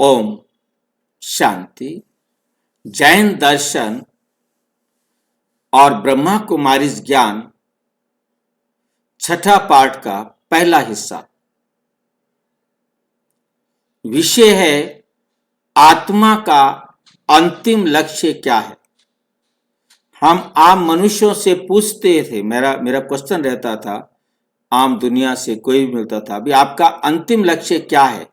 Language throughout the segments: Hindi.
ओम शांति। जैन दर्शन और ब्रह्मा कुमारी ज्ञान छठा पाठ का पहला हिस्सा। विषय है आत्मा का अंतिम लक्ष्य क्या है। हम आम मनुष्यों से पूछते थे, मेरा क्वेश्चन रहता था, आम दुनिया से कोई भी मिलता था, अभी आपका अंतिम लक्ष्य क्या है।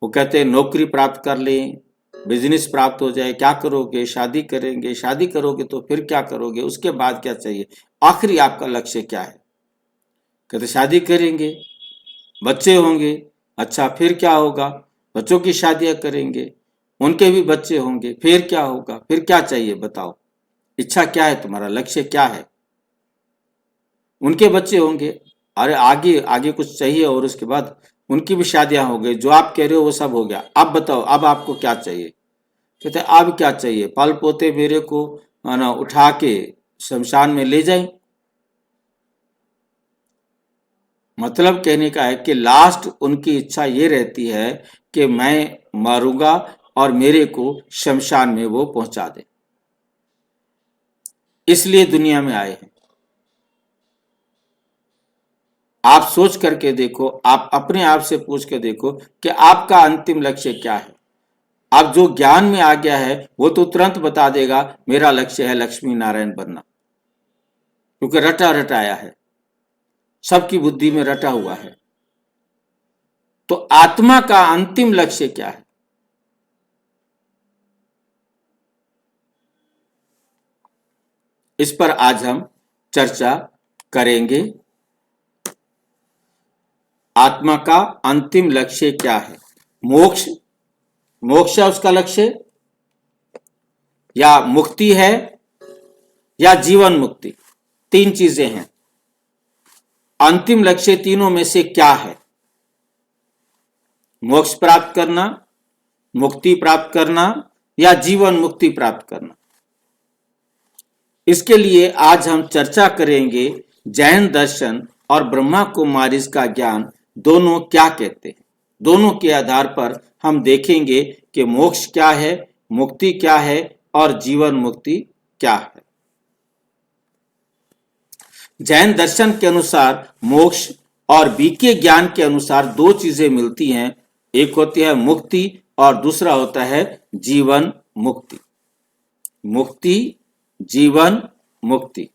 वो कहते हैं नौकरी प्राप्त कर लें, बिजनेस प्राप्त हो जाए, क्या करोगे, शादी करेंगे, शादी करोगे तो फिर क्या करोगे, उसके बाद क्या चाहिए, आखिरी आपका लक्ष्य क्या है। कहते शादी करेंगे, बच्चे होंगे, अच्छा फिर क्या होगा, बच्चों की शादियां करेंगे, उनके भी बच्चे होंगे, फिर क्या होगा, फिर क्या चाहिए बताओ, इच्छा क्या है तुम्हारा, लक्ष्य क्या है। उनके बच्चे होंगे, अरे आगे आगे कुछ चाहिए, और उसके बाद उनकी भी शादियां हो गई, जो आप कह रहे हो वो सब हो गया, अब बताओ अब आपको क्या चाहिए। कहते अब क्या चाहिए, पल पोते मेरे को ना उठा के शमशान में ले जाएं। मतलब कहने का है कि लास्ट उनकी इच्छा ये रहती है कि मैं मरूंगा और मेरे को शमशान में वो पहुंचा दे, इसलिए दुनिया में आए हैं। आप सोच करके देखो, आप अपने आप से पूछ के देखो कि आपका अंतिम लक्ष्य क्या है। अब जो ज्ञान में आ गया है वो तो तुरंत बता देगा मेरा लक्ष्य है लक्ष्मी नारायण बनना, क्योंकि रटा रटाया है, सबकी बुद्धि में रटा हुआ है। तो आत्मा का अंतिम लक्ष्य क्या है। इस पर आज हम चर्चा करेंगे। आत्मा का अंतिम लक्ष्य क्या है। मोक्ष, मोक्ष है उसका लक्ष्य, या मुक्ति है, या जीवन मुक्ति, तीन चीजें हैं। अंतिम लक्ष्य तीनों में से क्या है। मोक्ष प्राप्त करना, मुक्ति प्राप्त करना, या जीवन मुक्ति प्राप्त करना। इसके लिए आज हम चर्चा करेंगे जैन दर्शन और ब्रह्मा कुमारी का ज्ञान दोनों क्या कहते हैं। दोनों के आधार पर हम देखेंगे कि मोक्ष क्या है, मुक्ति क्या है और जीवन मुक्ति क्या है। जैन दर्शन के अनुसार मोक्ष और बीके ज्ञान के अनुसार दो चीजें मिलती हैं, एक होती है मुक्ति और दूसरा होता है जीवन मुक्ति। मुक्ति, जीवन मुक्ति,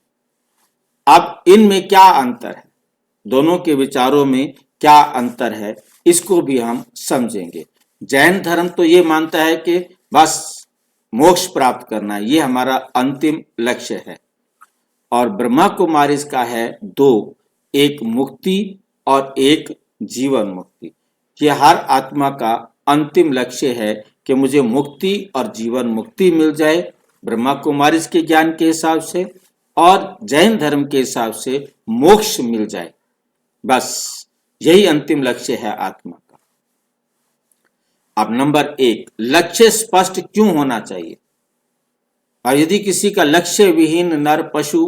अब इनमें क्या अंतर है, दोनों के विचारों में क्या अंतर है, इसको भी हम समझेंगे। जैन धर्म तो ये मानता है कि बस मोक्ष प्राप्त करना ये हमारा अंतिम लक्ष्य है, और ब्रह्मा कुमारी का है दो, एक मुक्ति और एक जीवन मुक्ति। ये हर आत्मा का अंतिम लक्ष्य है कि मुझे मुक्ति और जीवन मुक्ति मिल जाए, ब्रह्मा कुमारी के ज्ञान के हिसाब से, और जैन धर्म के हिसाब से मोक्ष मिल जाए। बस यही अंतिम लक्ष्य है आत्मा का। अब नंबर एक, लक्ष्य स्पष्ट क्यों होना चाहिए। और यदि किसी का लक्ष्य विहीन नर पशु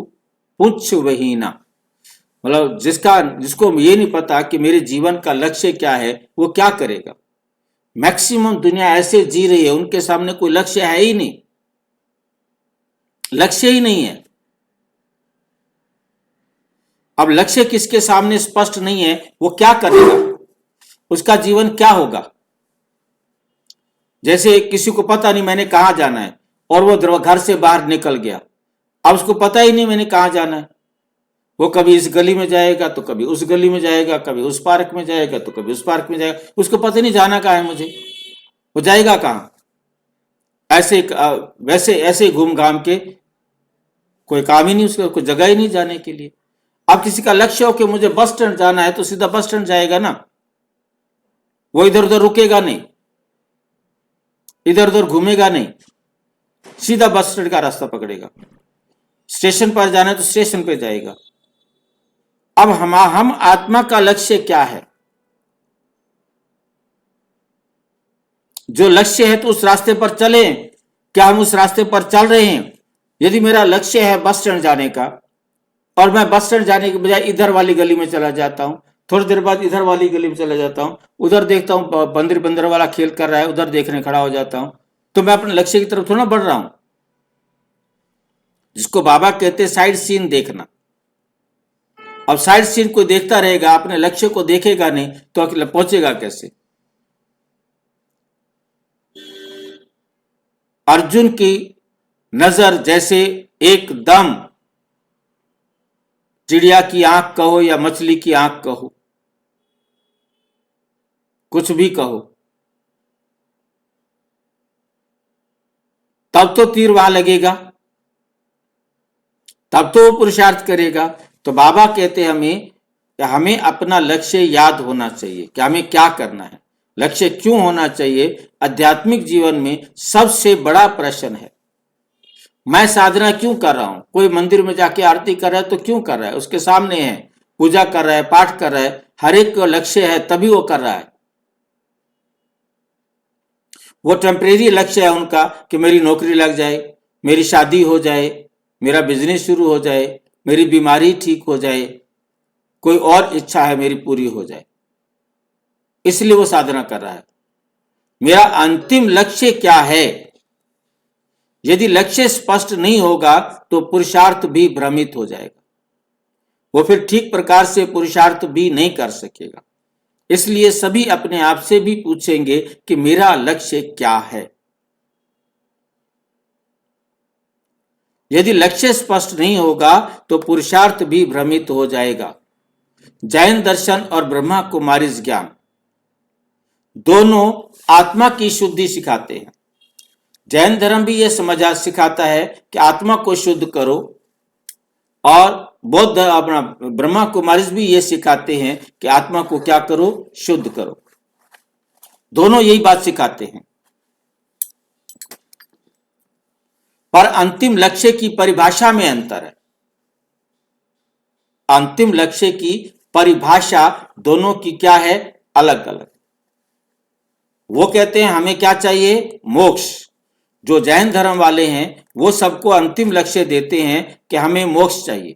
पुच्छ वहीना, मतलब जिसको ये नहीं पता कि मेरे जीवन का लक्ष्य क्या है, वो क्या करेगा। मैक्सिमम दुनिया ऐसे जी रही है, उनके सामने कोई लक्ष्य है ही नहीं, लक्ष्य ही नहीं है। अब लक्ष्य किसके सामने स्पष्ट नहीं है, वो क्या करेगा, उसका जीवन क्या होगा। जैसे किसी को पता नहीं मैंने कहां जाना है, और वो घर से बाहर निकल गया, अब उसको पता ही नहीं मैंने कहां जाना है। वो कभी इस गली में जाएगा तो कभी उस गली में जाएगा, कभी उस पार्क में जाएगा तो कभी उस पार्क में जाएगा, उसको पता नहीं जाना कहां है मुझे, वो जाएगा कहां। वैसे ऐसे घूम घाम के कोई काम ही नहीं, उसका कोई जगह ही नहीं जाने के लिए। अब किसी का लक्ष्य हो कि मुझे बस स्टैंड जाना है, तो सीधा बस स्टैंड जाएगा ना, वो इधर उधर रुकेगा नहीं, इधर उधर घूमेगा नहीं, सीधा बस स्टैंड का रास्ता पकड़ेगा। स्टेशन पर जाना है तो स्टेशन पर जाएगा। अब हम आत्मा का लक्ष्य क्या है। जो लक्ष्य है तो उस रास्ते पर चले, क्या हम उस रास्ते पर चल रहे हैं। यदि मेरा लक्ष्य है बस स्टैंड जाने का, और मैं बस स्टैंड जाने के बजाय इधर वाली गली में चला जाता हूं, थोड़ी देर बाद इधर वाली गली में चला जाता हूँ, उधर देखता हूँ बंदर बंदर वाला खेल कर रहा है, उधर देखने खड़ा हो जाता हूँ। तो मैं अपने लक्ष्य की तरफ थोड़ा ना बढ़ रहा हूं, जिसको बाबा कहते हैं साइड सीन देखना। अब साइड सीन को देखता रहेगा, अपने लक्ष्य को देखेगा नहीं तो अकेला पहुंचेगा कैसे। अर्जुन की नजर जैसे एकदम चिड़िया की आंख कहो या मछली की आंख कहो, कुछ भी कहो, तब तो तीर वहां लगेगा, तब तो वो पुरुषार्थ करेगा। तो बाबा कहते हैं हमें कि हमें अपना लक्ष्य याद होना चाहिए कि हमें क्या करना है, लक्ष्य क्यों होना चाहिए। आध्यात्मिक जीवन में सबसे बड़ा प्रश्न है, मैं साधना क्यों कर रहा हूं। कोई मंदिर में जाके आरती कर रहा है तो क्यों कर रहा है, उसके सामने है, पूजा कर रहा है, पाठ कर रहा है, हर एक का लक्ष्य है तभी वो कर रहा है। वो टेम्परेरी लक्ष्य है उनका कि मेरी नौकरी लग जाए, मेरी शादी हो जाए, मेरा बिजनेस शुरू हो जाए, मेरी बीमारी ठीक हो जाए, कोई और इच्छा है मेरी पूरी हो जाए, इसलिए वो साधना कर रहा है। मेरा अंतिम लक्ष्य क्या है। यदि लक्ष्य स्पष्ट नहीं होगा तो पुरुषार्थ भी भ्रमित हो जाएगा, वो फिर ठीक प्रकार से पुरुषार्थ भी नहीं कर सकेगा। इसलिए सभी अपने आप से भी पूछेंगे कि मेरा लक्ष्य क्या है। यदि लक्ष्य स्पष्ट नहीं होगा तो पुरुषार्थ भी भ्रमित हो जाएगा। जैन दर्शन और ब्रह्मा कुमारीज ज्ञान दोनों आत्मा की शुद्धि सिखाते हैं। जैन धर्म भी यह समझा सिखाता है कि आत्मा को शुद्ध करो, और बौद्ध अपना ब्रह्मा कुमारीज भी ये सिखाते हैं कि आत्मा को क्या करो, शुद्ध करो। दोनों यही बात सिखाते हैं, पर अंतिम लक्ष्य की परिभाषा में अंतर है। अंतिम लक्ष्य की परिभाषा दोनों की क्या है, अलग अलग। वो कहते हैं हमें क्या चाहिए, मोक्ष। जो जैन धर्म वाले हैं वो सबको अंतिम लक्ष्य देते हैं कि हमें मोक्ष चाहिए,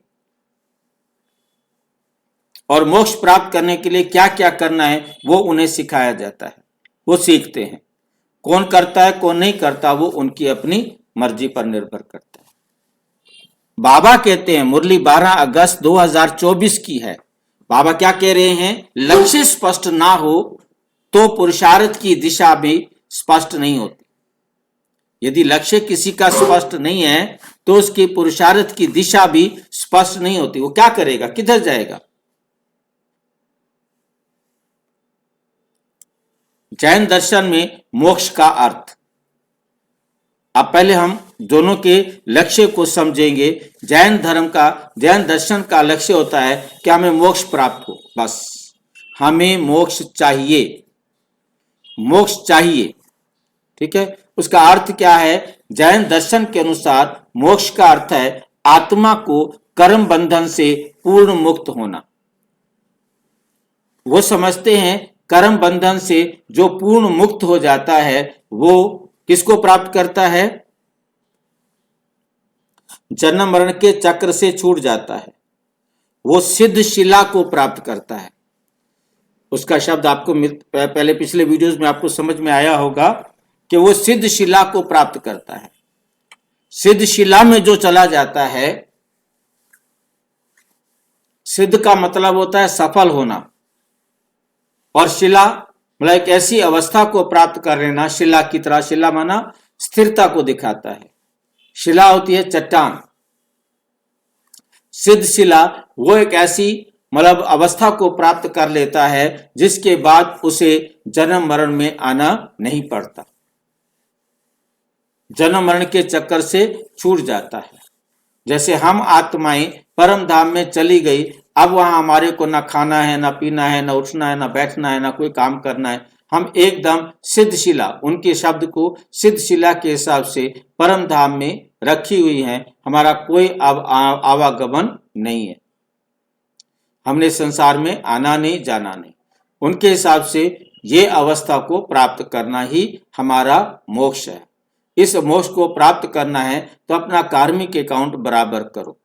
और मोक्ष प्राप्त करने के लिए क्या क्या करना है वो उन्हें सिखाया जाता है, वो सीखते हैं। कौन करता है कौन नहीं करता वो उनकी अपनी मर्जी पर निर्भर करता है। बाबा कहते हैं, मुरली 12 अगस्त 2024 की है। बाबा क्या कह रहे हैं, लक्ष्य स्पष्ट ना हो तो पुरुषार्थ की दिशा भी स्पष्ट नहीं होती। यदि लक्ष्य किसी का स्पष्ट नहीं है तो उसकी पुरुषार्थ की दिशा भी स्पष्ट नहीं होती। वो क्या करेगा, किधर जाएगा। जैन दर्शन में मोक्ष का अर्थ, अब पहले हम दोनों के लक्ष्य को समझेंगे। जैन दर्शन का लक्ष्य होता है कि हमें मोक्ष प्राप्त हो, बस हमें मोक्ष चाहिए, मोक्ष चाहिए, ठीक है। उसका अर्थ क्या है, जैन दर्शन के अनुसार मोक्ष का अर्थ है आत्मा को कर्म बंधन से पूर्ण मुक्त होना। वो समझते हैं कर्म बंधन से जो पूर्ण मुक्त हो जाता है वो किसको प्राप्त करता है, जन्म मरण के चक्र से छूट जाता है, वो सिद्ध शिला को प्राप्त करता है। उसका शब्द आपको पहले पिछले वीडियोस में आपको समझ में आया होगा कि वो सिद्ध शिला को प्राप्त करता है। सिद्ध शिला में जो चला जाता है, सिद्ध का मतलब होता है सफल होना, और शिला मतलब एक ऐसी अवस्था को प्राप्त कर लेना, शिला की तरह। शिला माना स्थिरता को दिखाता है, शिला होती है चट्टान। सिद्ध शिला वो एक ऐसी मतलब अवस्था को प्राप्त कर लेता है जिसके बाद उसे जन्म मरण में आना नहीं पड़ता, जन्म मरण के चक्कर से छूट जाता है। जैसे हम आत्माएं परम धाम में चली गई, अब वहां हमारे को ना खाना है, ना पीना है, ना उठना है, ना बैठना है, ना कोई काम करना है। हम एकदम सिद्ध शिला, उनके शब्द को सिद्ध शिला के हिसाब से परम धाम में रखी हुई है। हमारा कोई अब आवागमन नहीं है, हमने संसार में आना नहीं जाना नहीं। उनके हिसाब से ये अवस्था को प्राप्त करना ही हमारा मोक्ष है। इस मोक्ष को प्राप्त करना है तो अपना कार्मिक अकाउंट बराबर करो।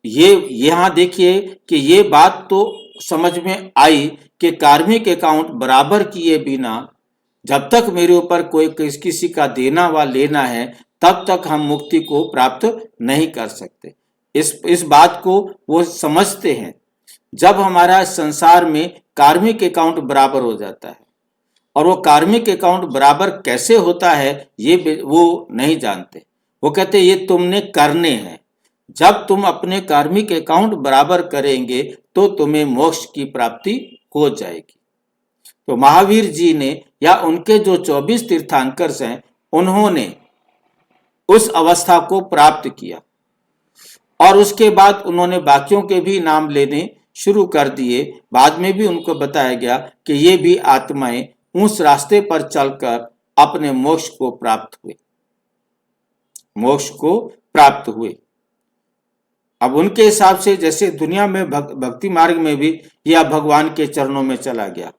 ये यहां देखिए कि ये बात तो समझ में आई कि कार्मिक अकाउंट बराबर किए बिना जब तक मेरे ऊपर कोई किसी का देना व लेना है तब तक हम मुक्ति को प्राप्त नहीं कर सकते। इस बात को वो समझते हैं। जब हमारा संसार में कार्मिक अकाउंट बराबर हो जाता है, और वो कार्मिक अकाउंट बराबर कैसे होता है ये वो नहीं जानते। वो कहते ये तुमने करने हैं। जब तुम अपने कार्मिक अकाउंट बराबर करेंगे तो तुम्हें मोक्ष की प्राप्ति हो जाएगी। तो महावीर जी ने या उनके जो 24 तीर्थंकर हैं उन्होंने उस अवस्था को प्राप्त किया, और उसके बाद उन्होंने बाकियों के भी नाम लेने शुरू कर दिए। बाद में भी उनको बताया गया कि ये भी आत्माएं उस रास्ते पर चलकर अपने मोक्ष को प्राप्त हुए। अब उनके हिसाब से जैसे दुनिया में भक्ति मार्ग में भी यह भगवान के चरणों में चला गया,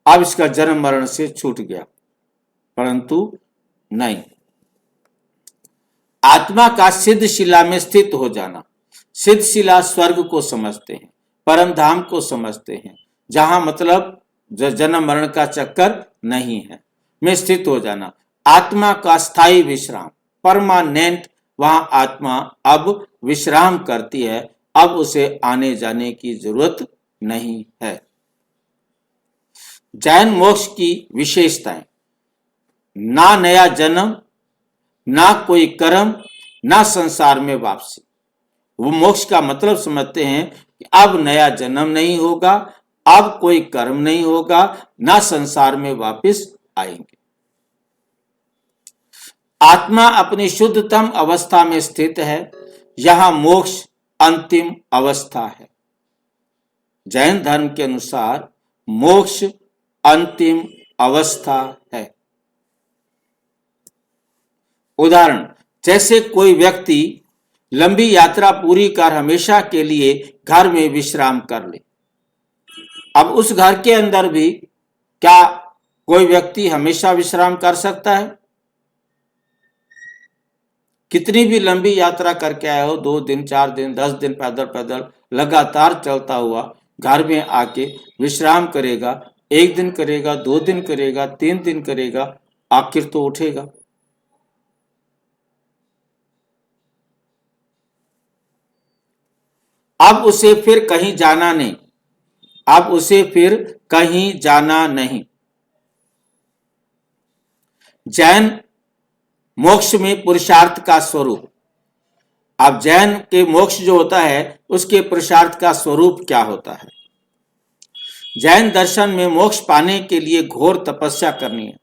अब इसका जन्म मरण से छूट गया, परंतु नहीं। आत्मा का सिद्ध शिला में स्थित हो जाना। सिद्ध शिला स्वर्ग को समझते हैं, परम धाम को समझते हैं, जहां मतलब जन्म मरण का चक्कर नहीं है, में स्थित हो जाना। आत्मा का स्थायी विश्राम, परमानेंट, वहां आत्मा अब विश्राम करती है, अब उसे आने जाने की जरूरत नहीं है। जैन मोक्ष की विशेषताएं, ना नया जन्म, ना कोई कर्म, ना संसार में वापसी। वो मोक्ष का मतलब समझते हैं कि अब नया जन्म नहीं होगा, अब कोई कर्म नहीं होगा, ना संसार में वापस आएंगे। आत्मा अपनी शुद्धतम अवस्था में स्थित है, यहां मोक्ष अंतिम अवस्था है। जैन धर्म के अनुसार मोक्ष अंतिम अवस्था है। उदाहरण, जैसे कोई व्यक्ति लंबी यात्रा पूरी कर हमेशा के लिए घर में विश्राम कर ले। अब उस घर के अंदर भी क्या कोई व्यक्ति हमेशा विश्राम कर सकता है? कितनी भी लंबी यात्रा करके आया हो, 2 दिन 4 दिन 10 दिन पैदल पैदल लगातार चलता हुआ घर में आके विश्राम करेगा, 1 दिन करेगा, 2 दिन करेगा, 3 दिन करेगा, आखिर तो उठेगा। अब उसे फिर कहीं जाना नहीं, अब उसे फिर कहीं जाना नहीं। जैन मोक्ष में पुरुषार्थ का स्वरूप। अब जैन के मोक्ष जो होता है उसके पुरुषार्थ का स्वरूप क्या होता है? जैन दर्शन में मोक्ष पाने के लिए घोर तपस्या करनी है,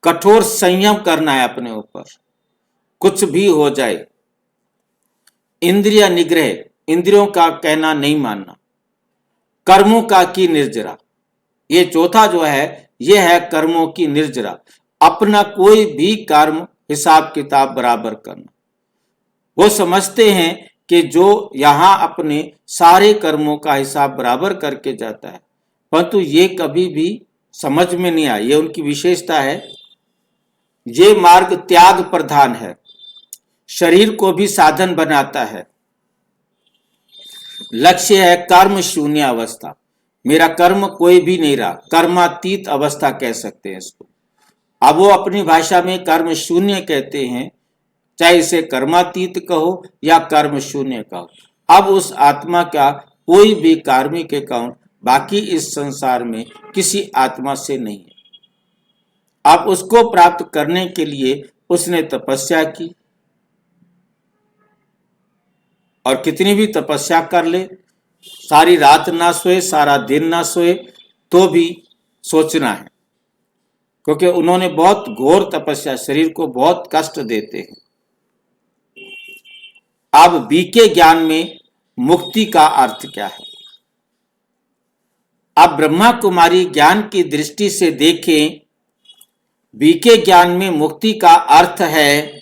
कठोर संयम करना है अपने ऊपर, कुछ भी हो जाए, इंद्रिय निग्रह, इंद्रियों का कहना नहीं मानना, कर्मों का की निर्जरा। ये चौथा जो है यह है कर्मों की निर्जरा, अपना कोई भी कर्म हिसाब किताब बराबर करना। वो समझते हैं कि जो यहां अपने सारे कर्मों का हिसाब बराबर करके जाता है, परंतु ये कभी भी समझ में नहीं आई। ये उनकी विशेषता है। ये मार्ग त्याग प्रधान है, शरीर को भी साधन बनाता है। लक्ष्य है कर्म शून्य अवस्था, मेरा कर्म कोई भी नहीं रहा, कर्मातीत अवस्था कह सकते हैं इसको। अब वो अपनी भाषा में कर्म शून्य कहते हैं, चाहे इसे कर्मातीत कहो या कर्म शून्य कहो। अब उस आत्मा का कोई भी कार्मिक अकाउंट बाकी इस संसार में किसी आत्मा से नहीं है। अब उसको प्राप्त करने के लिए उसने तपस्या की, और कितनी भी तपस्या कर ले, सारी रात ना सोए, सारा दिन ना सोए, तो भी सोचना है, क्योंकि उन्होंने बहुत घोर तपस्या, शरीर को बहुत कष्ट देते हैं। अब बीके ज्ञान में मुक्ति का अर्थ क्या है? अब ब्रह्मा कुमारी ज्ञान की दृष्टि से देखें, बीके ज्ञान में मुक्ति का अर्थ है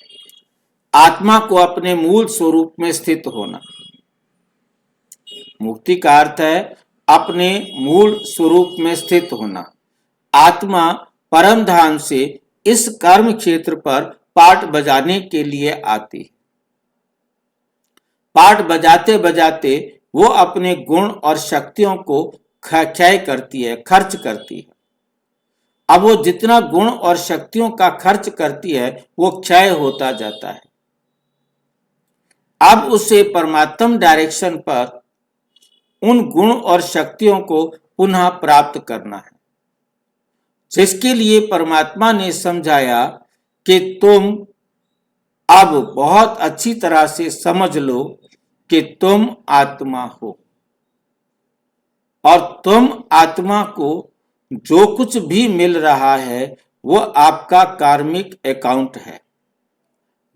आत्मा को अपने मूल स्वरूप में स्थित होना। मुक्ति का अर्थ है अपने मूल स्वरूप में स्थित होना। आत्मा परम धाम से इस कर्म क्षेत्र पर पाठ बजाने के लिए आती है। पाठ बजाते बजाते वो अपने गुण और शक्तियों को क्षय करती है, खर्च करती है। अब वो जितना गुण और शक्तियों का खर्च करती है वो क्षय होता जाता है। अब उसे परमात्म डायरेक्शन पर उन गुण और शक्तियों को पुनः प्राप्त करना है, जिसके लिए परमात्मा ने समझाया कि तुम अब बहुत अच्छी तरह से समझ लो कि तुम आत्मा हो और तुम आत्मा को जो कुछ भी मिल रहा है वो आपका कार्मिक अकाउंट है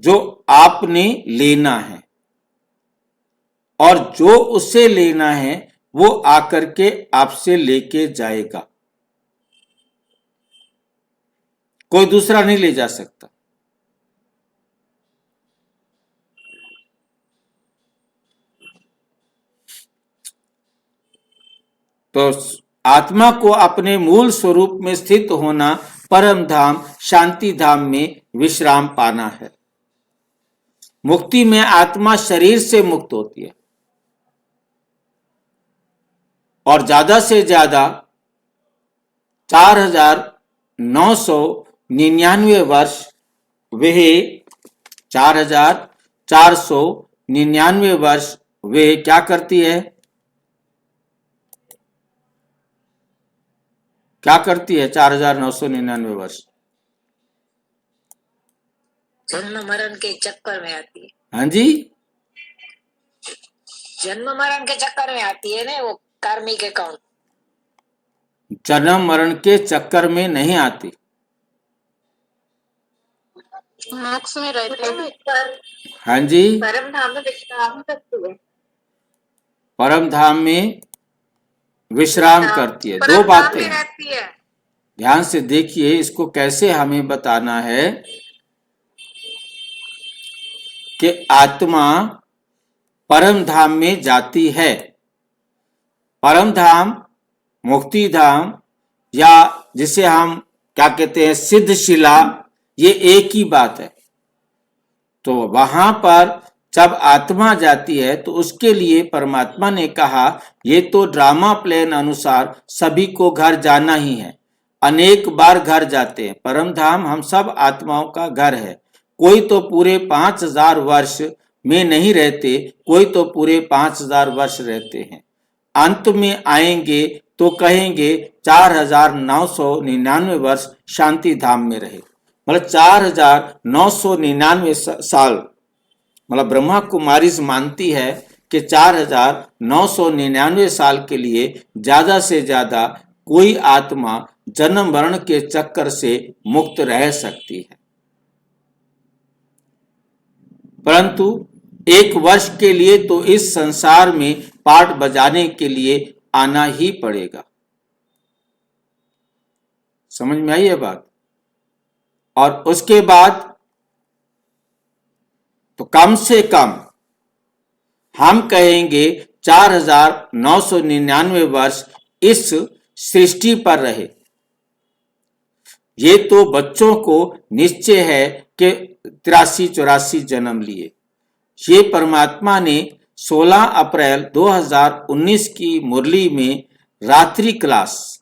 जो आपने लेना है, और जो उसे लेना है वो आकर के आपसे लेके जाएगा, कोई दूसरा नहीं ले जा सकता। तो आत्मा को अपने मूल स्वरूप में स्थित होना, परम धाम शांति धाम में विश्राम पाना है। मुक्ति में आत्मा शरीर से मुक्त होती है और ज्यादा से ज्यादा 4,999 वर्ष, वह 4,499 वर्ष वे क्या करती है, क्या करती है 4,999 वर्ष? जन्म मरण के चक्कर में आती है। हाँ जी, जन्म मरण के चक्कर में आती है ना, वो कार्मिक अकाउंट। जन्म मरण के चक्कर में नहीं आती। मोक्ष में रहते हैं। हाँ जी, परम धाम में विश्राम करती है। परम धाम में विश्राम करती है। दो बातें रहती है। ध्यान से देखिए, इसको कैसे हमें बताना है कि आत्मा परम धाम में जाती है। परम धाम, मुक्ति धाम, या जिसे हम क्या कहते हैं सिद्धशिला, ये एक ही बात है। तो वहां पर जब आत्मा जाती है तो उसके लिए परमात्मा ने कहा ये तो ड्रामा प्लान अनुसार सभी को घर जाना ही है, अनेक बार घर जाते हैं। परम धाम हम सब आत्माओं का घर है। कोई तो पूरे 5,000 वर्ष में नहीं रहते, कोई तो पूरे 5,000 वर्ष रहते हैं। अंत में आएंगे तो कहेंगे 4,999 वर्ष शांति धाम में रहे। मतलब 4,999 साल, मतलब ब्रह्मा कुमारी मानती है कि 4,999 साल के लिए ज्यादा से ज्यादा कोई आत्मा जन्म मरण के चक्कर से मुक्त रह सकती है, परंतु 1 वर्ष के लिए तो इस संसार में पाठ बजाने के लिए आना ही पड़ेगा। समझ में आई ये बात? और उसके बाद तो कम से कम हम कहेंगे 4,999 वर्ष इस सृष्टि पर रहे। ये तो बच्चों को निश्चय है कि 83-84 जन्म लिए। ये परमात्मा ने 16 अप्रैल 2019 की मुरली में रात्रि क्लास,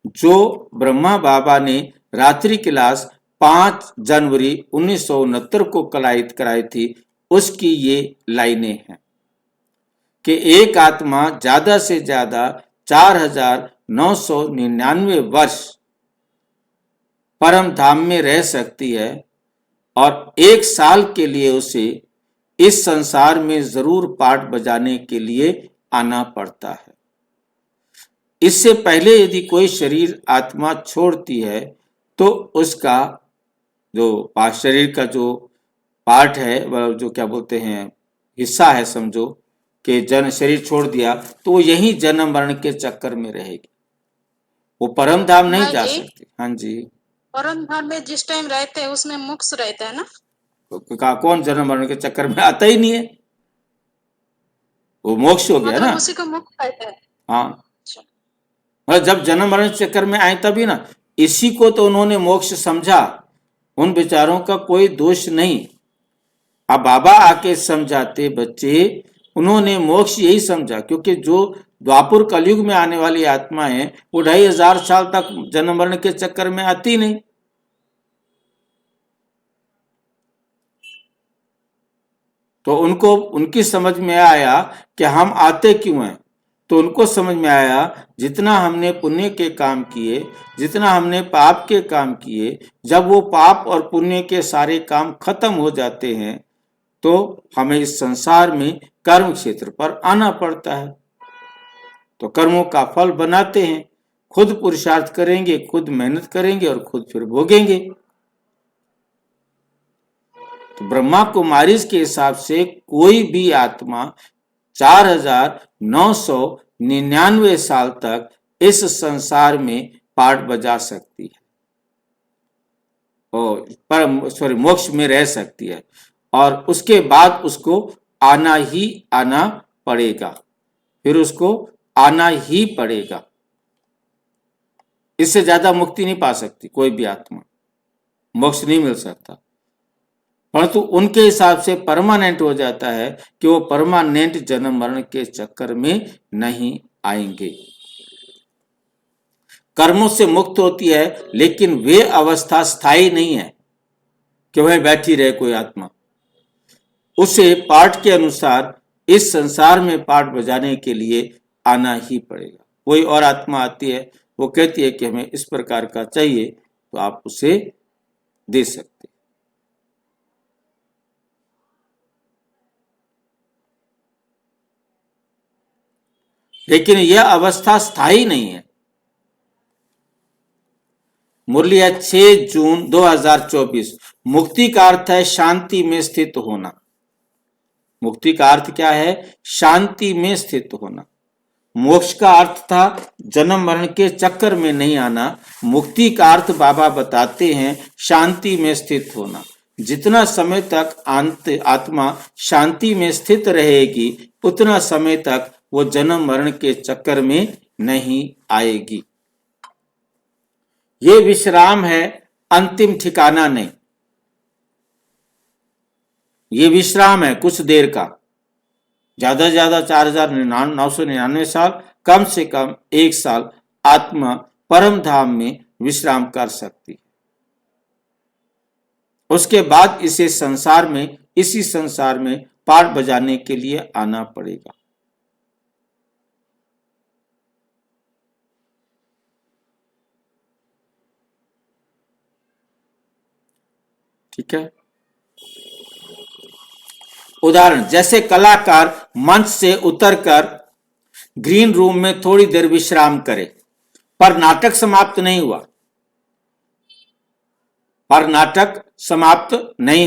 जो ब्रह्मा बाबा ने रात्रि क्लास 5 जनवरी 1969 को कराई थी, उसकी ये लाइनें हैं कि एक आत्मा ज्यादा से ज्यादा 4,999 वर्ष परम धाम में रह सकती है और 1 साल के लिए उसे इस संसार में जरूर पाठ बजाने के लिए आना पड़ता है। इससे पहले यदि कोई शरीर आत्मा छोड़ती है तो उसका जो शरीर का जो पार्ट है, जो क्या बोलते हैं हिस्सा है, समझो कि शरीर छोड़ दिया तो वो यही जन्म मरण के चक्कर में रहेगी, वो परम धाम नहीं जा सकती। हाँ जी, परम धाम में जिस टाइम रहते हैं उसमें मोक्ष रहता है ना, तो कौन जन्म मरण के चक्कर में आता ही नहीं है, वो मोक्ष हो गया ना, उसी को मोक्ष कहते हैं। हाँ, जब जन्म मरण चक्कर में आए तभी ना, इसी को तो उन्होंने मोक्ष समझा, उन बेचारों का कोई दोष नहीं। अब बाबा आके समझाते बच्चे उन्होंने मोक्ष यही समझा, क्योंकि जो द्वापुर कलयुग में आने वाली आत्मा है वो 2500 साल तक जन्म मरण के चक्कर में आती नहीं। तो उनको उनकी समझ में आया कि हम आते क्यों हैं। तो उनको समझ में आया जितना हमने पुण्य के काम किए, जितना हमने पाप के काम किए, जब वो पाप और पुण्य के सारे काम खत्म हो जाते हैं तो हमें इस संसार में कर्म क्षेत्र पर आना पड़ता है। तो कर्मों का फल बनाते हैं, खुद पुरुषार्थ करेंगे, खुद मेहनत करेंगे और खुद फिर भोगेंगे। तो ब्रह्मा कुमारी के हिसाब से कोई भी आत्मा 4999 साल तक इस संसार में पार्ट बजा सकती है और परम मोक्ष में रह सकती है, और उसके बाद उसको आना ही आना पड़ेगा, फिर उसको आना ही पड़ेगा। इससे ज्यादा मुक्ति नहीं पा सकती कोई भी आत्मा, मोक्ष नहीं मिल सकता। परंतु उनके हिसाब से परमानेंट हो जाता है कि वो परमानेंट जन्म मरण के चक्कर में नहीं आएंगे। कर्मों से मुक्त होती है, लेकिन वे अवस्था स्थायी नहीं है कि वह बैठी रहे कोई आत्मा। उसे पाठ के अनुसार इस संसार में पाठ बजाने के लिए आना ही पड़ेगा। कोई और आत्मा आती है, वो कहती है कि हमें इस प्रकार का चाहिए, तो आप उसे दे सकते। लेकिन यह अवस्था स्थायी नहीं है। मुरली 6 जून 2024। मुक्ति का अर्थ है शांति में स्थित होना। मुक्ति का अर्थ क्या है? शांति में स्थित होना। मोक्ष का अर्थ था जन्म मरण के चक्कर में नहीं आना। मुक्ति का अर्थ बाबा बताते हैं शांति में स्थित होना। जितना समय तक आत्मा शांति में स्थित रहेगी, उतना समय तक वो जन्म मरण के चक्कर में नहीं आएगी। ये विश्राम है, अंतिम ठिकाना नहीं। ये विश्राम है कुछ देर का, ज्यादा से ज्यादा 4999 साल, कम से कम 1 साल आत्मा परम धाम में विश्राम कर सकती है। उसके बाद इसी संसार में पाठ बजाने के लिए आना पड़ेगा। ठीक है। उदाहरण, जैसे कलाकार मंच से उतरकर ग्रीन रूम में थोड़ी देर विश्राम करे, पर नाटक समाप्त नहीं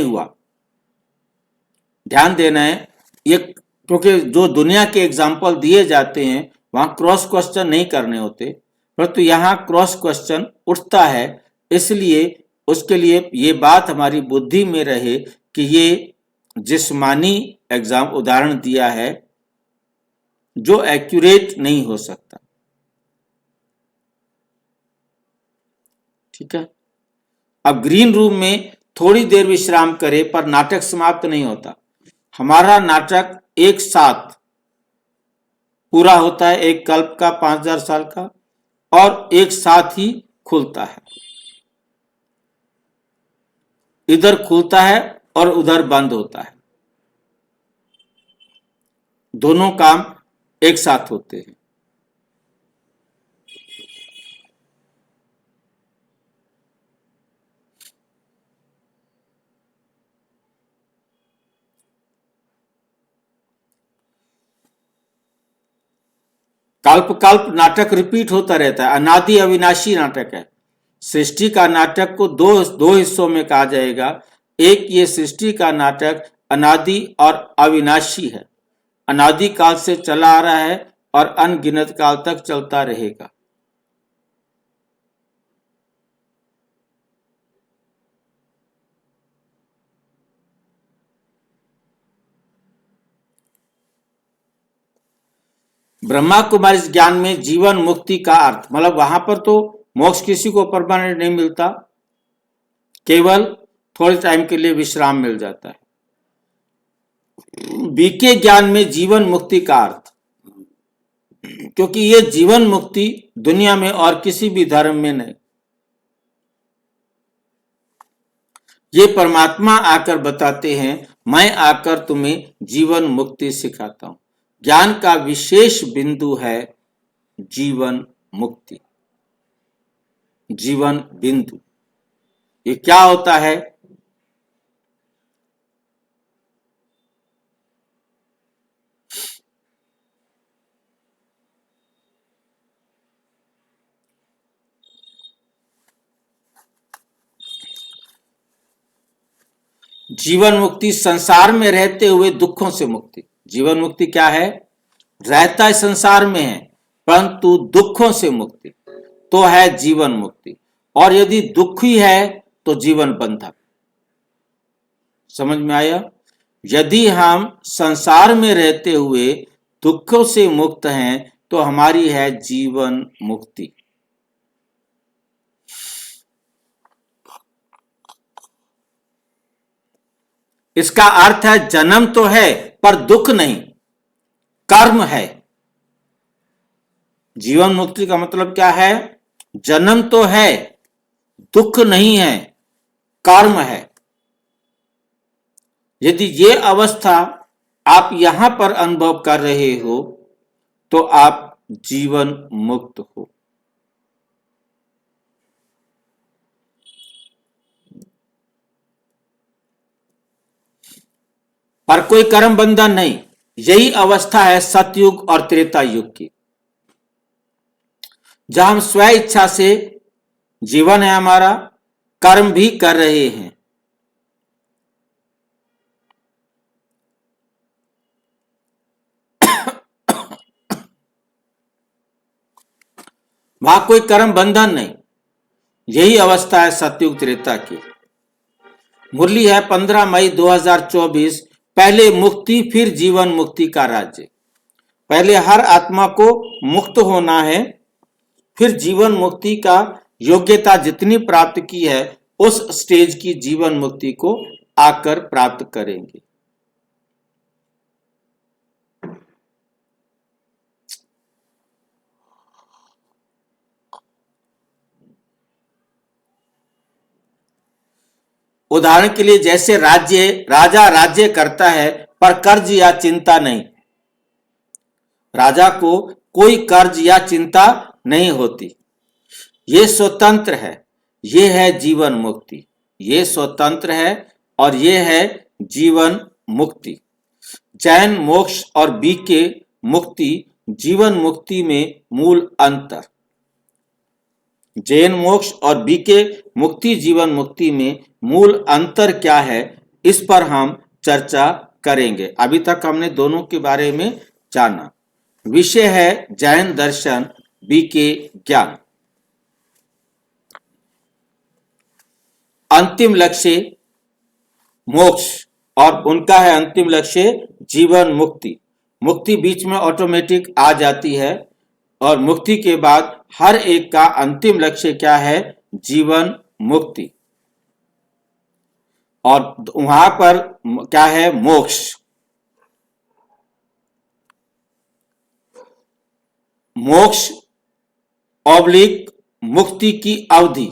हुआ। ध्यान देना है ये, क्योंकि जो दुनिया के एग्जाम्पल दिए जाते हैं वहां क्रॉस क्वेश्चन नहीं करने होते, परंतु यहां क्रॉस क्वेश्चन उठता है। इसलिए उसके लिए ये बात हमारी बुद्धि में रहे कि ये जिस्मानी एग्जाम उदाहरण दिया है जो एक्यूरेट नहीं हो सकता। ठीक है। अब ग्रीन रूम में थोड़ी देर विश्राम करे, पर नाटक समाप्त नहीं होता। हमारा नाटक एक साथ पूरा होता है, एक कल्प का, 5000 साल का, और एक साथ ही खुलता है। इधर खुलता है और उधर बंद होता है। दोनों काम एक साथ होते हैं। कल्प नाटक रिपीट होता रहता है, अनादि अविनाशी नाटक है। सृष्टि का नाटक को दो हिस्सों में कहा जाएगा। एक, ये सृष्टि का नाटक अनादि और अविनाशी है, अनादि काल से चला आ रहा है और अनगिनत काल तक चलता रहेगा। ब्रह्मा कुमारी ज्ञान में जीवन मुक्ति का अर्थ, मतलब वहां पर तो मोक्ष किसी को परमानेंट नहीं मिलता, केवल थोड़े टाइम के लिए विश्राम मिल जाता है। बीके ज्ञान में जीवन मुक्ति का अर्थ, क्योंकि ये जीवन मुक्ति दुनिया में और किसी भी धर्म में नहीं, ये परमात्मा आकर बताते हैं, मैं आकर तुम्हें जीवन मुक्ति सिखाता हूं। ज्ञान का विशेष बिंदु है जीवन मुक्ति, जीवन बिंदु। ये क्या होता है? जीवन मुक्ति संसार में रहते हुए दुखों से मुक्ति। जीवन मुक्ति क्या है? रहता है संसार में है, परंतु दुखों से मुक्ति तो है जीवन मुक्ति। और यदि दुख ही है तो जीवन बंधक। समझ में आया? यदि हम संसार में रहते हुए दुखों से मुक्त हैं तो हमारी है जीवन मुक्ति। इसका अर्थ है जन्म तो है पर दुख नहीं, कर्म है। जीवन मुक्ति का मतलब क्या है? जन्म तो है, दुख नहीं है, कर्म है। यदि ये अवस्था आप यहां पर अनुभव कर रहे हो तो आप जीवन मुक्त हो। पर कोई कर्म बंधन नहीं। यही अवस्था है सतयुग और त्रेता युग की, जहां हम स्व इच्छा से जीवन है हमारा, कर्म भी कर रहे हैं। वहां कोई कर्म बंधन नहीं। यही अवस्था है सतयुग त्रेता की। मुरली है 15 मई 2024। पहले मुक्ति फिर जीवन मुक्ति का राज्य। पहले हर आत्मा को मुक्त होना है, फिर जीवन मुक्ति का योग्यता जितनी प्राप्त की है उस स्टेज की जीवन मुक्ति को आकर प्राप्त करेंगे। उदाहरण के लिए जैसे राजा राज्य करता है पर कर्ज या चिंता नहीं। राजा को कोई कर्ज या चिंता नहीं होती। ये स्वतंत्र है। ये है जीवन मुक्ति। ये स्वतंत्र है और ये है जीवन मुक्ति। जैन मोक्ष और बीके मुक्ति जीवन मुक्ति में मूल अंतर। जैन मोक्ष और बीके मुक्ति जीवन मुक्ति में मूल अंतर क्या है, इस पर हम चर्चा करेंगे। अभी तक हमने दोनों के बारे में जाना। विषय है जैन दर्शन, बीके ज्ञान। अंतिम लक्ष्य मोक्ष और उनका है अंतिम लक्ष्य जीवन मुक्ति। मुक्ति बीच में ऑटोमेटिक आ जाती है और मुक्ति के बाद हर एक का अंतिम लक्ष्य क्या है? जीवन मुक्ति। और वहां पर क्या है? मोक्ष। मोक्ष ऑब्लिक मुक्ति की अवधि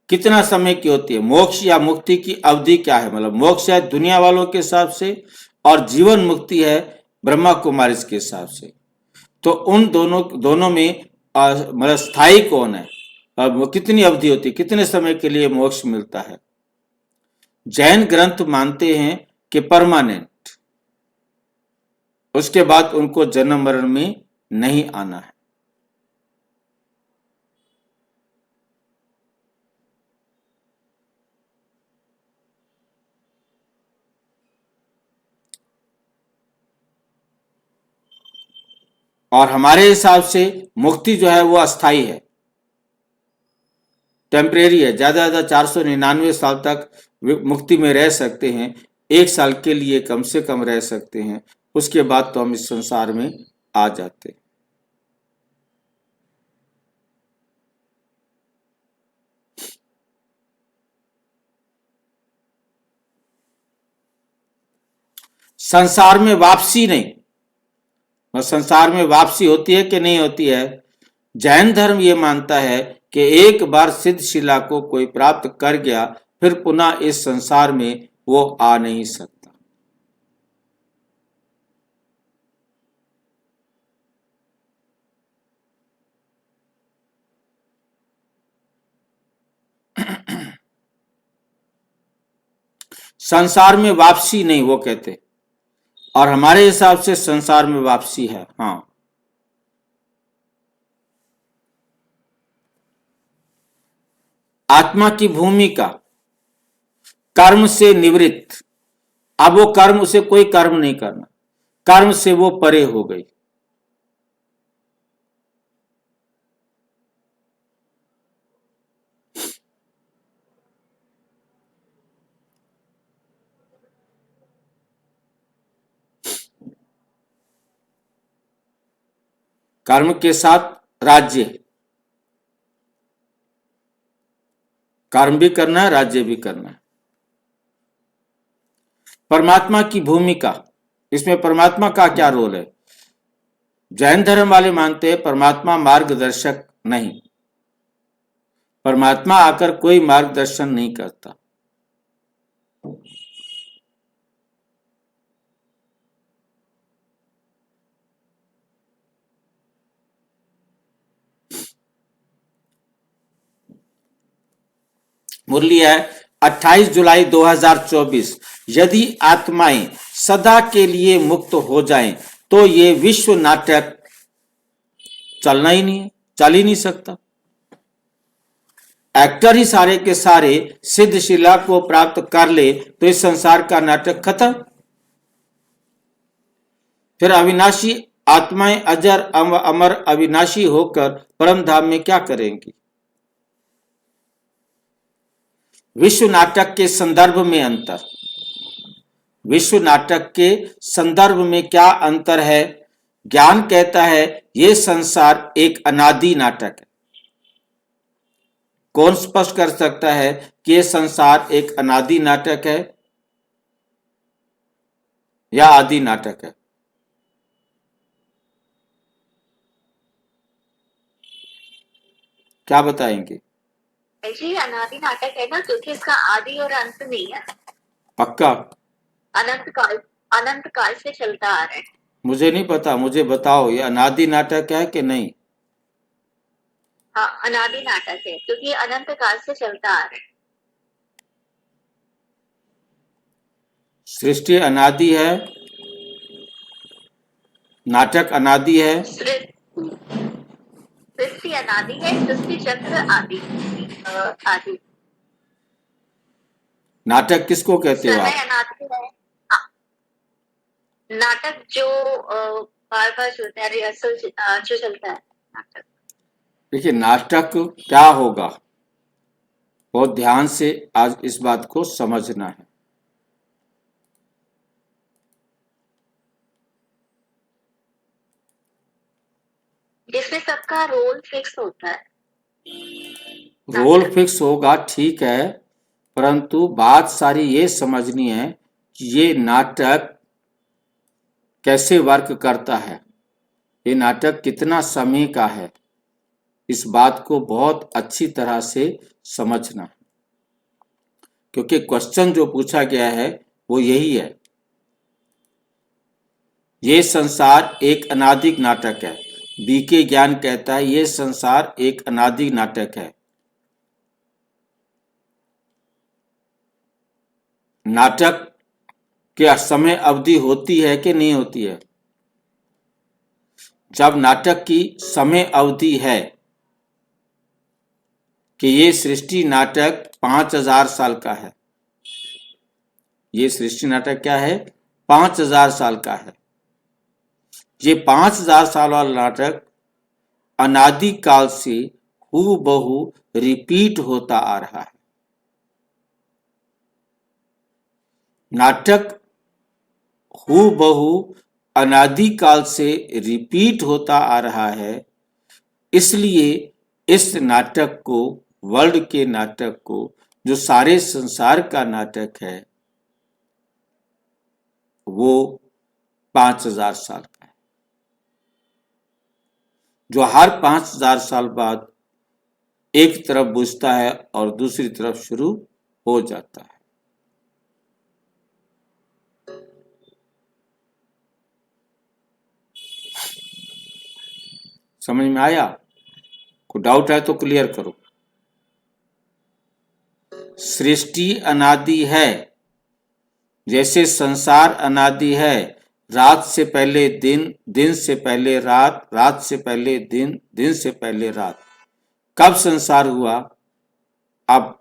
कितना समय की होती है? मोक्ष या मुक्ति की अवधि क्या है? मतलब मोक्ष है दुनिया वालों के हिसाब से और जीवन मुक्ति है ब्रह्मा कुमारी के हिसाब से। तो उन दोनों में मतलब स्थायी कौन है? अब कितनी अवधि होती है, कितने समय के लिए मोक्ष मिलता है? जैन ग्रंथ मानते हैं कि परमानेंट, उसके बाद उनको जन्म मरण में नहीं आना है। और हमारे हिसाब से मुक्ति जो है वो अस्थाई है, टेम्परेरी है। ज्यादा 499 साल तक मुक्ति में रह सकते हैं, 1 साल के लिए कम से कम रह सकते हैं, उसके बाद तो हम इस संसार में आ जाते हैं। संसार में वापसी नहीं। और संसार में वापसी होती है कि नहीं होती है? जैन धर्म ये मानता है कि एक बार सिद्ध शिला को कोई प्राप्त कर गया, फिर पुनः इस संसार में वो आ नहीं सकता। संसार में वापसी नहीं, वो कहते। और हमारे हिसाब से संसार में वापसी है। हाँ, आत्मा की भूमिका कर्म से निवृत्त। अब वो कर्म, उसे कोई कर्म नहीं करना, कर्म से वो परे हो गई। कर्म के साथ राज्य, कर्म भी करना है, राज्य भी करना है। परमात्मा की भूमिका, इसमें परमात्मा का क्या रोल है? जैन धर्म वाले मानते हैं परमात्मा मार्गदर्शक नहीं, परमात्मा आकर कोई मार्गदर्शन नहीं करता। मुरली है 28 जुलाई 2024। यदि आत्माएं सदा के लिए मुक्त हो जाएं तो ये विश्व नाटक चलना ही नहीं, चल ही नहीं सकता। एक्टर ही सारे के सारे सिद्ध शिला को प्राप्त कर ले तो इस संसार का नाटक खत्म। फिर अविनाशी आत्माएं अजर अमर अविनाशी होकर परम धाम में क्या करेंगी? विश्व नाटक के संदर्भ में अंतर, विश्व नाटक के संदर्भ में क्या अंतर है? ज्ञान कहता है ये संसार एक अनादि नाटक है। कौन स्पष्ट कर सकता है कि ये संसार एक अनादि नाटक है या आदि नाटक है? क्या बताएंगे? जी अनादि नाटक है ना, क्योंकि इसका आदि और अंत नहीं है। पक्का? अनंत काल से चलता आ रहा है। मुझे नहीं पता, मुझे बताओ ये अनादि नाटक है कि नहीं? हाँ अनादि नाटक है, क्योंकि ये अनंत काल से चलता आ रहा है। सृष्टि अनादि है, नाटक अनादि है। सृष्टि अनादि है, सृष्टि चक्र आदि आदि। नाटक किसको कहते हो समय आप? अनादि है। हाँ, नाटक जो बार बार चलता है, रिहर्सल जो चलता है नाटक। देखिए नाटक क्या होगा, बहुत ध्यान से आज इस बात को समझना है। जिसमें सबका रोल फिक्स होता है। रोल फिक्स होगा, ठीक है, परंतु बात सारी ये समझनी है कि ये नाटक कैसे वर्क करता है, ये नाटक कितना समय का है, इस बात को बहुत अच्छी तरह से समझना है। क्योंकि क्वेश्चन जो पूछा गया है वो यही है, ये संसार एक अनादिक नाटक है। बीके ज्ञान कहता है ये संसार एक अनादिक नाटक है। नाटक क्या समय अवधि होती है कि नहीं होती है? जब नाटक की समय अवधि है कि ये सृष्टि नाटक 5000 साल का है, ये सृष्टि नाटक क्या है? 5000 साल का है। ये 5000 साल वाला नाटक अनादि काल से हूबहू रिपीट होता आ रहा है। नाटक हूबहू अनादि काल से रिपीट होता आ रहा है, इसलिए इस नाटक को, वर्ल्ड के नाटक को, जो सारे संसार का नाटक है, वो 5000 साल का है, जो हर 5000 साल बाद एक तरफ बुझता है और दूसरी तरफ शुरू हो जाता है। समझ में आया? कोई डाउट है तो क्लियर करो। सृष्टि अनादि है, जैसे संसार अनादि है। रात से पहले दिन, दिन से पहले रात, रात से पहले दिन, दिन से पहले रात। कब संसार हुआ? आप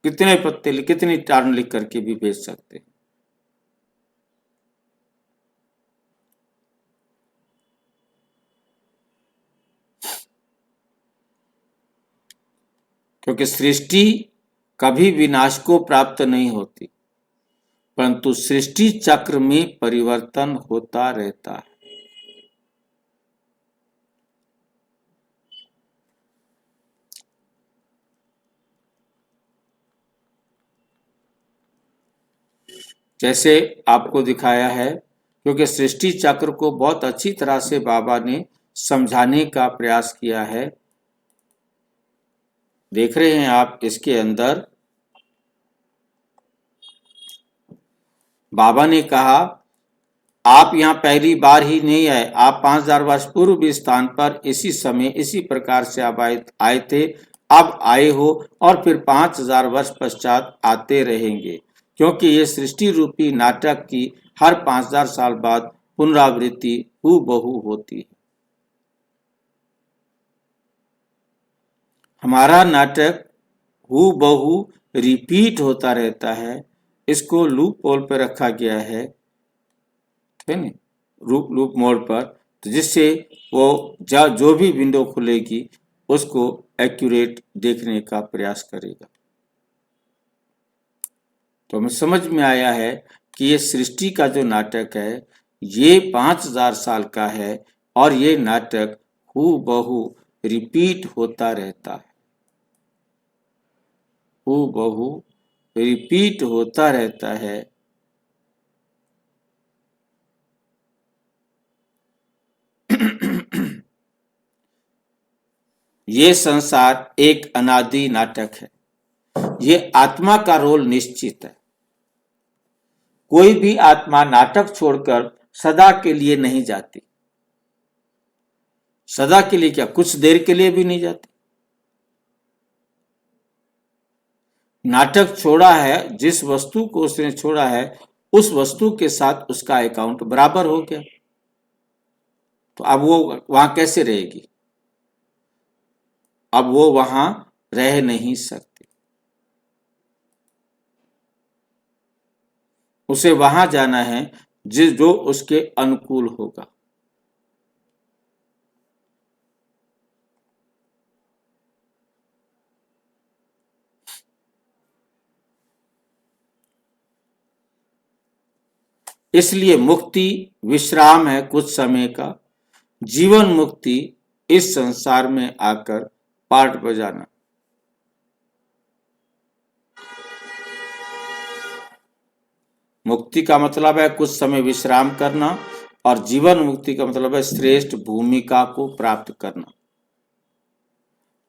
कितने पत्ते, कितनी टर्न लिख करके भी भेज सकते हैं। क्योंकि सृष्टि कभी विनाश को प्राप्त नहीं होती, परंतु सृष्टि चक्र में परिवर्तन होता रहता है। जैसे आपको दिखाया है, क्योंकि सृष्टि चक्र को बहुत अच्छी तरह से बाबा ने समझाने का प्रयास किया है। देख रहे हैं आप, इसके अंदर बाबा ने कहा आप यहाँ पहली बार ही नहीं आए, आप 5000 वर्ष पूर्व भी स्थान पर इसी समय इसी प्रकार से आप आए थे, अब आए हो और फिर 5000 वर्ष पश्चात आते रहेंगे, क्योंकि ये सृष्टि रूपी नाटक की हर 5000 साल बाद पुनरावृत्ति हूबहू होती है। हमारा नाटक हूबहू रिपीट होता रहता है। इसको लूप होल पर रखा गया है, ठीक है, लूप मोड पर, तो जिससे वो जो भी विंडो खुलेगी उसको एक्यूरेट देखने का प्रयास करेगा। तो हमें समझ में आया है कि ये सृष्टि का जो नाटक है ये 5000 साल का है और ये नाटक हूबहू रिपीट होता रहता है, हूबहू रिपीट होता रहता है। ये संसार एक अनादि नाटक है। ये आत्मा का रोल निश्चित है। कोई भी आत्मा नाटक छोड़कर सदा के लिए नहीं जाती। सदा के लिए क्या, कुछ देर के लिए भी नहीं जाती। नाटक छोड़ा है, जिस वस्तु को उसने छोड़ा है उस वस्तु के साथ उसका अकाउंट बराबर हो गया, तो अब वो वहां कैसे रहेगी? अब वो वहां रह नहीं सकती। उसे वहां जाना है जो उसके अनुकूल होगा। इसलिए मुक्ति विश्राम है कुछ समय का, जीवन मुक्ति इस संसार में आकर पाठ बजाना। मुक्ति का मतलब है कुछ समय विश्राम करना और जीवन मुक्ति का मतलब है श्रेष्ठ भूमिका को प्राप्त करना।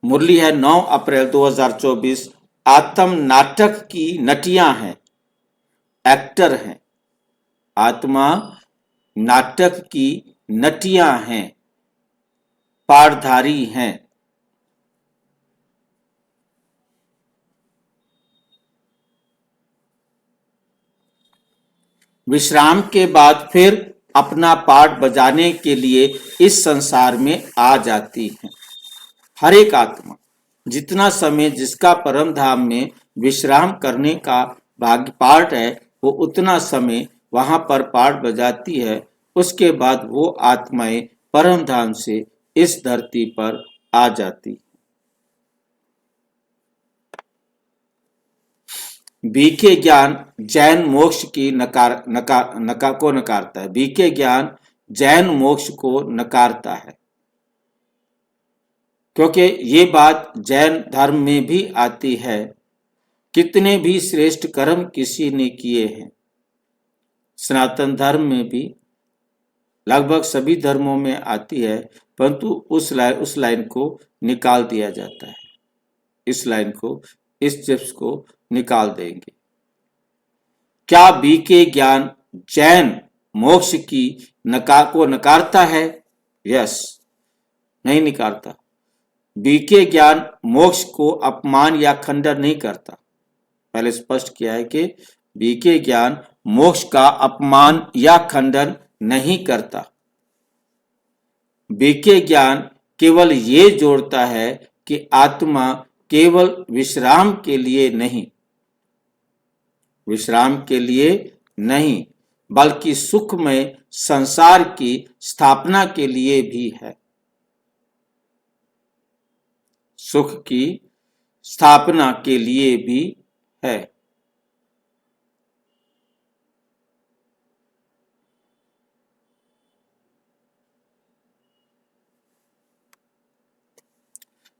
मुरली है 9 अप्रैल 2024। आत्म नाटक की नटियां हैं, एक्टर हैं। आत्मा नाटक की नटियां हैं, पाठधारी हैं। विश्राम के बाद फिर अपना पाठ बजाने के लिए इस संसार में आ जाती है। हर एक आत्मा जितना समय जिसका परम धाम में विश्राम करने का भाग्य पाठ है वो उतना समय वहां पर पाठ बजाती है। उसके बाद वो आत्माएं परम धाम से इस धरती पर आ जाती। बीके ज्ञान जैन मोक्ष की नकारता है। बीके ज्ञान जैन मोक्ष को नकारता है, क्योंकि ये बात जैन धर्म में भी आती है। कितने भी श्रेष्ठ कर्म किसी ने किए हैं, सनातन धर्म में भी, लगभग सभी धर्मों में आती है, परंतु उस लाइन को निकाल दिया जाता है। इस लाइन को, इस चिप्स को निकाल देंगे। क्या बीके ज्ञान जैन मोक्ष की को नकारता है? यस, नहीं नकारता। बीके ज्ञान मोक्ष को अपमान या खंडन नहीं करता। पहले स्पष्ट किया है कि बीके ज्ञान मोक्ष का अपमान या खंडन नहीं करता। बीके ज्ञान केवल ये जोड़ता है कि आत्मा केवल विश्राम के लिए नहीं, बल्कि सुखमय संसार की स्थापना के लिए भी है। सुख की स्थापना के लिए भी है।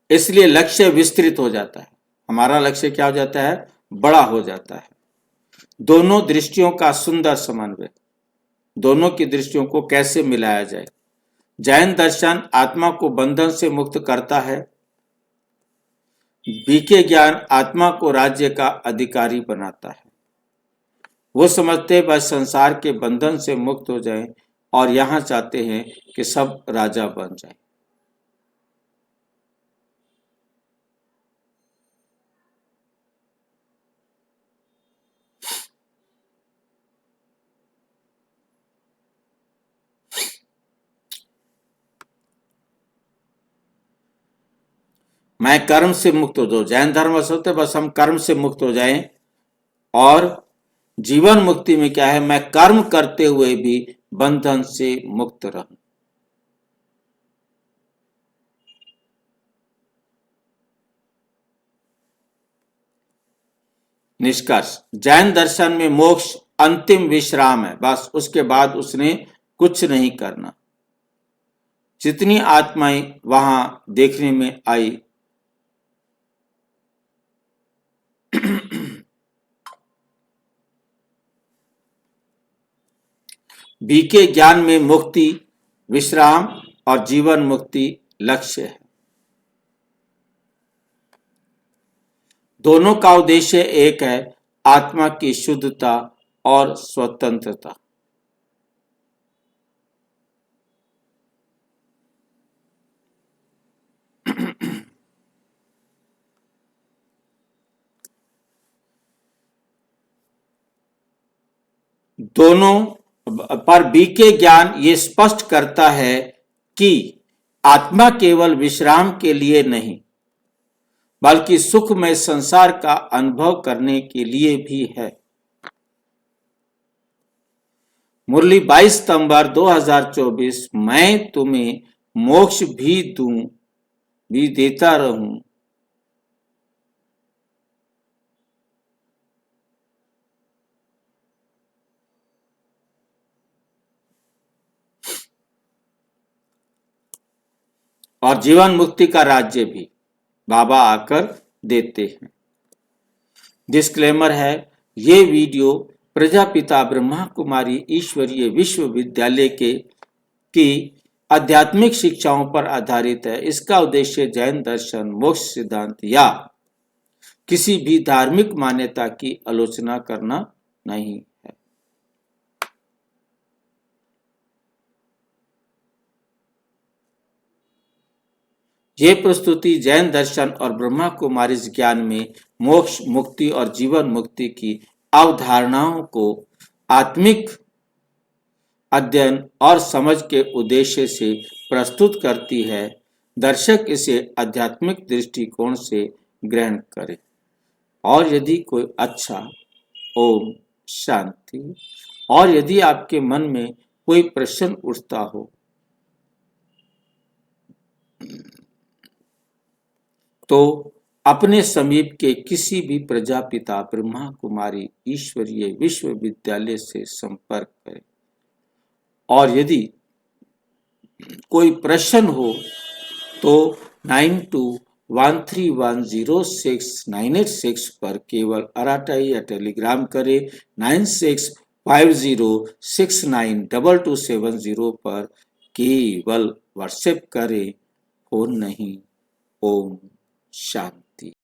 इसलिए लक्ष्य विस्तृत हो जाता है। हमारा लक्ष्य क्या हो जाता है? बड़ा हो जाता है। दोनों दृष्टियों का सुंदर समन्वय। दोनों की दृष्टियों को कैसे मिलाया जाए? जैन दर्शन आत्मा को बंधन से मुक्त करता है। बीके ज्ञान आत्मा को राज्य का अधिकारी बनाता है। वो समझते बस संसार के बंधन से मुक्त हो जाएं और यहां चाहते हैं कि सब राजा बन जाएं। मैं कर्म से मुक्त हो जाऊं। जैन धर्म सोचते बस हम कर्म से मुक्त हो जाएं, और जीवन मुक्ति में क्या है? मैं कर्म करते हुए भी बंधन से मुक्त रहूं। निष्कर्ष, जैन दर्शन में मोक्ष अंतिम विश्राम है। बस उसके बाद उसने कुछ नहीं करना। जितनी आत्माएं वहां देखने में आई, बीके ज्ञान में मुक्ति, विश्राम और जीवन मुक्ति लक्ष्य है। दोनों का उद्देश्य एक है, आत्मा की शुद्धता और स्वतंत्रता। दोनों पर बीके ज्ञान ये स्पष्ट करता है कि आत्मा केवल विश्राम के लिए नहीं, बल्कि सुखमय संसार का अनुभव करने के लिए भी है। मुरली 22 सितंबर 2024। मैं तुम्हें मोक्ष भी दूं, भी देता रहूं। और जीवन मुक्ति का राज्य भी बाबा आकर देते हैं। डिस्क्लेमर है, ये वीडियो प्रजापिता ब्रह्मा कुमारी ईश्वरीय विश्वविद्यालय की आध्यात्मिक शिक्षाओं पर आधारित है। इसका उद्देश्य जैन दर्शन, मोक्ष सिद्धांत या किसी भी धार्मिक मान्यता की आलोचना करना नहीं है। ये प्रस्तुति जैन दर्शन और ब्रह्मा कुमारी ज्ञान में मोक्ष, मुक्ति और जीवन मुक्ति की अवधारणाओं को आत्मिक अध्ययन और समझ के उद्देश्य से प्रस्तुत करती है। दर्शक इसे आध्यात्मिक दृष्टिकोण से ग्रहण करें। और यदि कोई अच्छा, ओम शांति। और यदि आपके मन में कोई प्रश्न उठता हो तो अपने समीप के किसी भी प्रजापिता ब्रह्मा कुमारी ईश्वरीय विश्वविद्यालय से संपर्क करें। और यदि कोई प्रश्न हो तो 9213106986 पर केवल अराटाई या टेलीग्राम करें। 96 50692270 पर केवल व्हाट्सएप करें, फोन नहीं। ओम शांति।